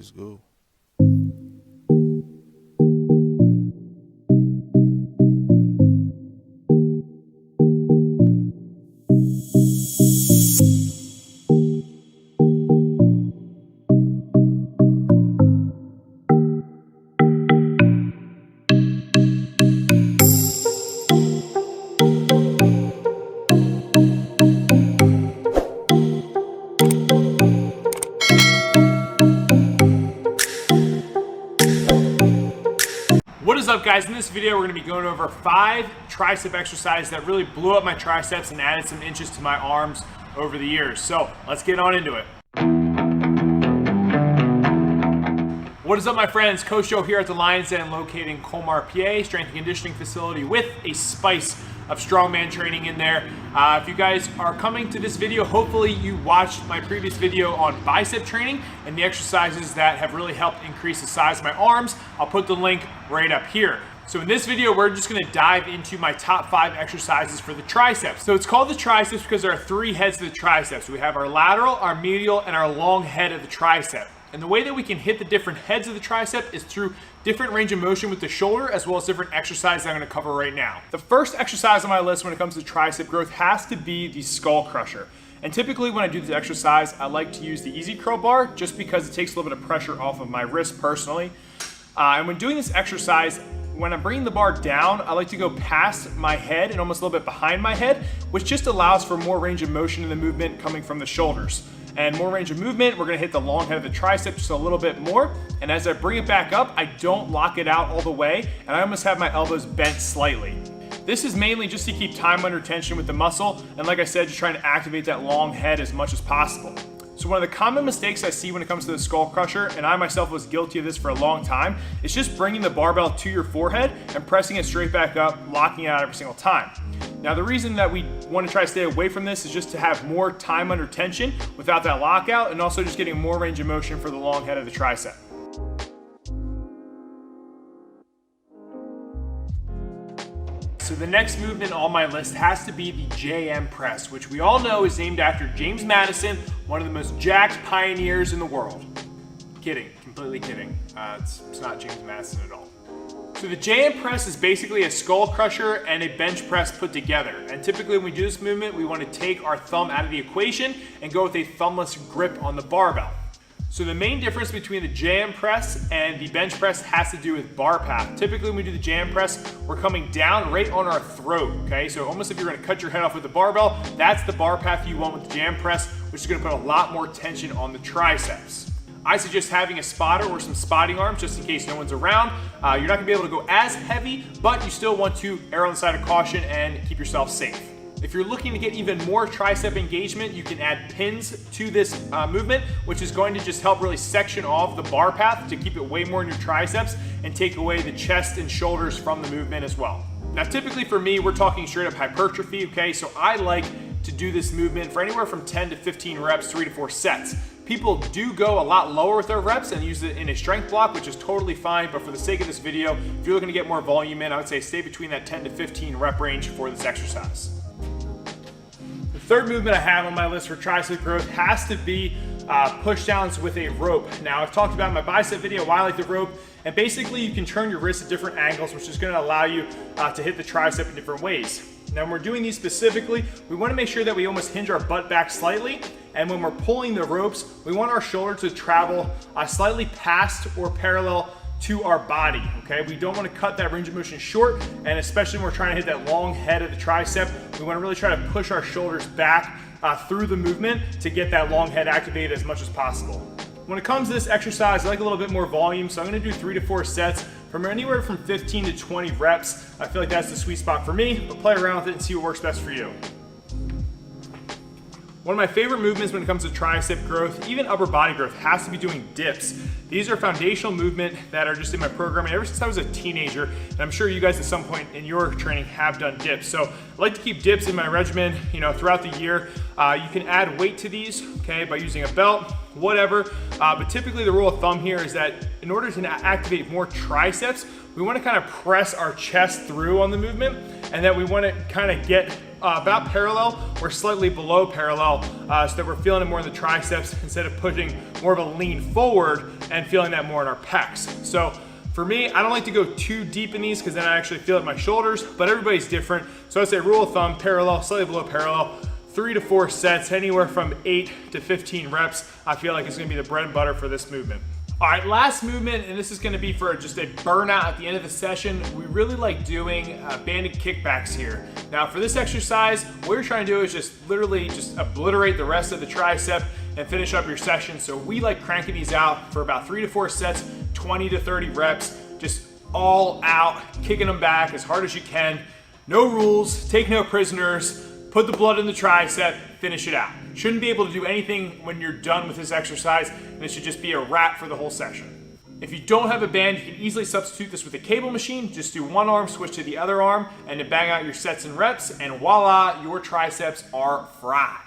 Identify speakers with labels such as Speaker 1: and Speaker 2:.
Speaker 1: Let's go.
Speaker 2: What is up, guys? In this video, we're going to be going over 5 tricep exercises that really blew up my triceps and added some inches to my arms over the years. So let's get on into it. What is up, my friends? Coach Joe here at the Lions Den, located in Colmar, PA, strength and conditioning facility with a spice of strongman training in there. If you guys are coming to this video, hopefully you watched my previous video on bicep training and the exercises that have really helped increase the size of my arms. I'll put the link right up here. So in this video, we're just gonna dive into my top 5 exercises for the triceps. So it's called the triceps because there are 3 heads to the triceps. We have our lateral, our medial, and our long head of the tricep. And the way that we can hit the different heads of the tricep is through different range of motion with the shoulder, as well as different exercises I'm gonna cover right now. The first exercise on my list when it comes to tricep growth has to be the skull crusher. And typically when I do this exercise, I like to use the easy curl bar just because it takes a little bit of pressure off of my wrist personally. And when doing this exercise, when I'm bringing the bar down, I like to go past my head and almost a little bit behind my head, which just allows for more range of motion in the movement coming from the shoulders. And more range of movement, we're gonna hit the long head of the tricep just a little bit more. And as I bring it back up, I don't lock it out all the way, and I almost have my elbows bent slightly. This is mainly just to keep time under tension with the muscle, and like I said, just trying to activate that long head as much as possible. So one of the common mistakes I see when it comes to the skull crusher, and I myself was guilty of this for a long time, is just bringing the barbell to your forehead and pressing it straight back up, locking it out every single time. Now the reason that we want to try to stay away from this is just to have more time under tension without that lockout, and also just getting more range of motion for the long head of the tricep. So the next movement on my list has to be the JM press, which we all know is named after James Madison, one of the most jacked pioneers in the world. Kidding, completely kidding. It's not James Madison at all. So the JM press is basically a skull crusher and a bench press put together. And typically when we do this movement, we want to take our thumb out of the equation and go with a thumbless grip on the barbell. So the main difference between the JM press and the bench press has to do with bar path. Typically when we do the JM press, we're coming down right on our throat, okay? So almost if you're gonna cut your head off with the barbell, that's the bar path you want with the JM press, which is gonna put a lot more tension on the triceps. I suggest having a spotter or some spotting arms just in case no one's around. You're not gonna be able to go as heavy, but you still want to err on the side of caution and keep yourself safe. If you're looking to get even more tricep engagement, you can add pins to this movement, which is going to just help really section off the bar path to keep it way more in your triceps and take away the chest and shoulders from the movement as well. Now, typically for me, we're talking straight up hypertrophy, okay? So I like to do this movement for anywhere from 10 to 15 reps, 3 to 4 sets. People do go a lot lower with their reps and use it in a strength block, which is totally fine, but for the sake of this video, if you're looking to get more volume in, I would say stay between that 10 to 15 rep range for this exercise. The third movement I have on my list for tricep growth has to be push downs with a rope. Now, I've talked about in my bicep video why I like the rope, and basically you can turn your wrist at different angles, which is gonna allow you to hit the tricep in different ways. Now, when we're doing these specifically, we wanna make sure that we almost hinge our butt back slightly, and when we're pulling the ropes, we want our shoulder to travel slightly past or parallel to our body, okay? We don't want to cut that range of motion short, and especially when we're trying to hit that long head of the tricep, we want to really try to push our shoulders back through the movement to get that long head activated as much as possible. When it comes to this exercise, I like a little bit more volume, so I'm going to do 3 to 4 sets from anywhere from 15 to 20 reps. I feel like that's the sweet spot for me, but play around with it and see what works best for you. One of my favorite movements when it comes to tricep growth, even upper body growth, has to be doing dips. These are foundational movement that are just in my programming ever since I was a teenager, and I'm sure you guys at some point in your training have done dips. So I like to keep dips in my regimen, throughout the year. You can add weight to these, okay, by using a belt, whatever. But typically the rule of thumb here is that in order to activate more triceps, we want to kind of press our chest through on the movement, and then we want to kind of get about parallel or slightly below parallel, so that we're feeling it more in the triceps instead of pushing more of a lean forward and feeling that more in our pecs. So for me, I don't like to go too deep in these because then I actually feel it in my shoulders, but everybody's different. So I'd say rule of thumb, parallel, slightly below parallel, 3 to 4 sets, anywhere from 8 to 15 reps. I feel like it's gonna be the bread and butter for this movement. All right, last movement, and this is gonna be for just a burnout at the end of the session. We really like doing banded kickbacks here. Now for this exercise, what you're trying to do is just literally just obliterate the rest of the tricep and finish up your session. So we like cranking these out for about 3 to 4 sets, 20 to 30 reps, just all out, kicking them back as hard as you can. No rules, take no prisoners, put the blood in the tricep, finish it out. Shouldn't be able to do anything when you're done with this exercise, and it should just be a wrap for the whole session. If you don't have a band, you can easily substitute this with a cable machine. Just do one arm, switch to the other arm, and then bang out your sets and reps, and voila, your triceps are fried.